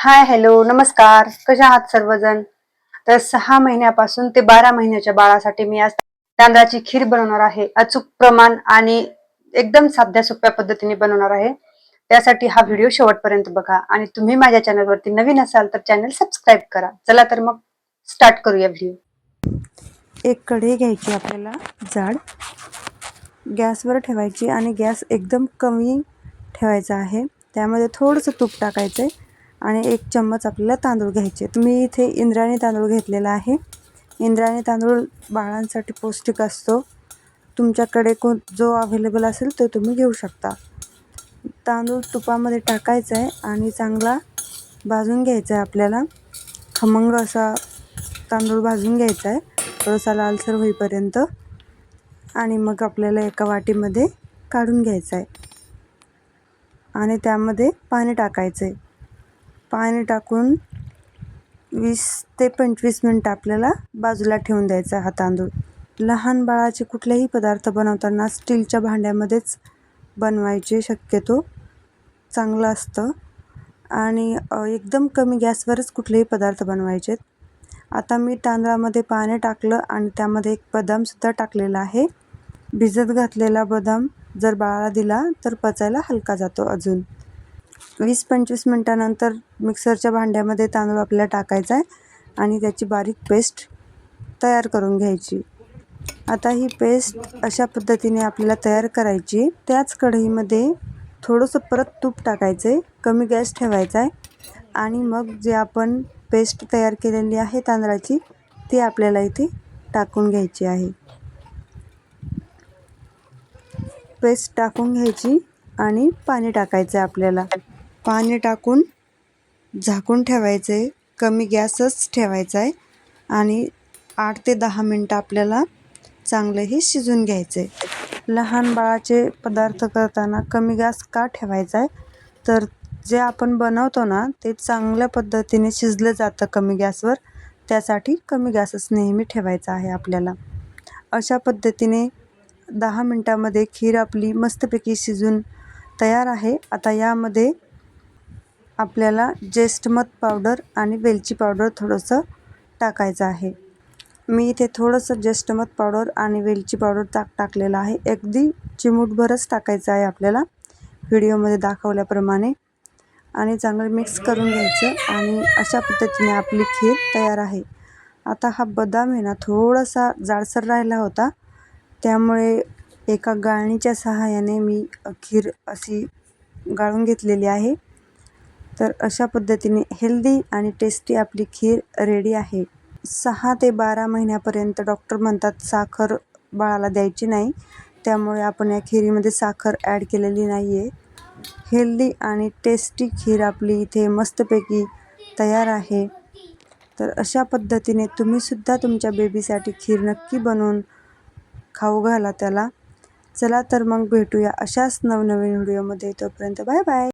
हाय, hello, नमस्कार. कशा आहात सर्वजण? तर 6 महिन्यापासून ते 12 महिन्याच्या बाळासाठी मी आज तांदळाची खीर बनवणार आहे. अचूक प्रमाण आणि एकदम साध्या सोप्या पद्धतीने बनवणार आहे. त्यासाठी हा व्हिडिओ शेवटपर्यंत बघा आणि तुम्ही माझ्या चॅनलवरती नवीन असाल तर चॅनल सबस्क्राईब करा. चला तर मग स्टार्ट करूया व्हिडिओ. एक कढई घ्यायची आपल्याला जाड, गॅसवर ठेवायची आणि गॅस एकदम कमी ठेवायचा आहे. त्यामध्ये थोडंसं तूप टाकायचं आहे आणि 1 चम्मच आपल्याला तांदूळ घ्यायचे. तुम्ही इथे इंद्रायणी तांदूळ घेतलेला आहे. इंद्रायणी तांदूळ बाळांसाठी पौष्टिक असतो. तुमच्याकडे जो अवेलेबल असेल तो तुम्ही घेऊ शकता. तांदूळ तुपामध्ये टाकायचा आहे आणि चांगला भाजून घ्यायचा आहे आपल्याला. खमंग असा तांदूळ भाजून घ्यायचा आहे थोडासा लालसर होईपर्यंत. आणि मग आपल्याला एका वाटीमध्ये काढून घ्यायचं आहे आणि त्यामध्ये पाणी टाकायचं आहे. पाणी टाकून 20 ते 25 मिनटं आपल्याला बाजूला ठेवून द्यायचा हा तांदूळ. लहान बाळाचे कुठलेही पदार्थ बनवताना स्टीलच्या भांड्यामध्येच बनवायचे शक्यतो चांगलं असतं आणि एकदम कमी गॅसवरच कुठलेही पदार्थ बनवायचे. आता मी तांदळामध्ये पाणी टाकलं आणि त्यामध्ये एक बदामसुद्धा टाकलेला आहे. भिजत घातलेला बदाम जर बाळाला दिला तर पचायला हलका जातो. अजून 20-25 मिनटानंतर मिक्सरच्या भांड्यामध्ये तांदूळ आपल्याला टाकायचा आहे आणि त्याची बारीक पेस्ट तयार करून घ्यायची. आता ही पेस्ट अशा पद्धतीने आपल्याला तयार करायची. त्याच कढईमध्ये थोडंसं परत तूप टाकायचं आहे, कमी गॅस ठेवायचा आहे आणि मग जे आपण पेस्ट तयार केलेली आहे तांदळाची ती आपल्याला इथे टाकून घ्यायची आहे. पेस्ट टाकून घ्यायची आणि पाणी टाकायचं आहे आपल्याला. पाणी टाकून झाकून ठेवायचं आहे, कमी गॅसच ठेवायचा आहे आणि 8 ते 10 मिनटं आपल्याला चांगलं हे शिजून घ्यायचं आहे. लहान बाळाचे पदार्थ करताना कमी गॅस का ठेवायचा आहे तर जे आपण बनवतो ना ते चांगल्या पद्धतीने शिजलं जातं कमी गॅसवर. त्यासाठी कमी गॅसच नेहमी ठेवायचा आहे आपल्याला. अशा पद्धतीने 10 मिनटामध्ये खीर आपली मस्तपैकी शिजून तयार आहे. आता यामध्ये आपल्याला जेस्टमध पावडर आणि वेलची पावडर थोडंसं टाकायचं आहे. मी इथे थोडंसं जेस्टमध पावडर आणि वेलची पावडर टाकलेलं आहे. अगदी चिमूटभरच टाकायचं आहे आपल्याला व्हिडिओमध्ये दाखवल्याप्रमाणे आणि चांगलं मिक्स करून घ्यायचं आणि अशा पद्धतीने आपली खीर तयार आहे. आता हा बदाम आहे ना थोडासा जाडसर राहिला होता, त्यामुळे एका गाळणीच्या सहाय्याने मी खीर अशी गाळून घेतलेली आहे. तर अशा पद्धतीने हेल्दी आणि टेस्टी आपली खीर रेडी आहे. 6 ते 12 महिन्यापर्यंत डॉक्टर म्हणतात साखर बाळाला द्यायची नाही, त्यामुळे आपण या खिरीमध्ये साखर ॲड केलेली नाही आहे. हेल्दी आणि टेस्टी खीर आपली इथे मस्तपैकी तयार आहे. तर अशा पद्धतीने तुम्हीसुद्धा तुमच्या बेबीसाठी खीर नक्की बनवून खाऊ घाला त्याला. चला तर मग भेटूया अशाच नवनवीन व्हिडिओमध्ये. तोपर्यंत बाय बाय.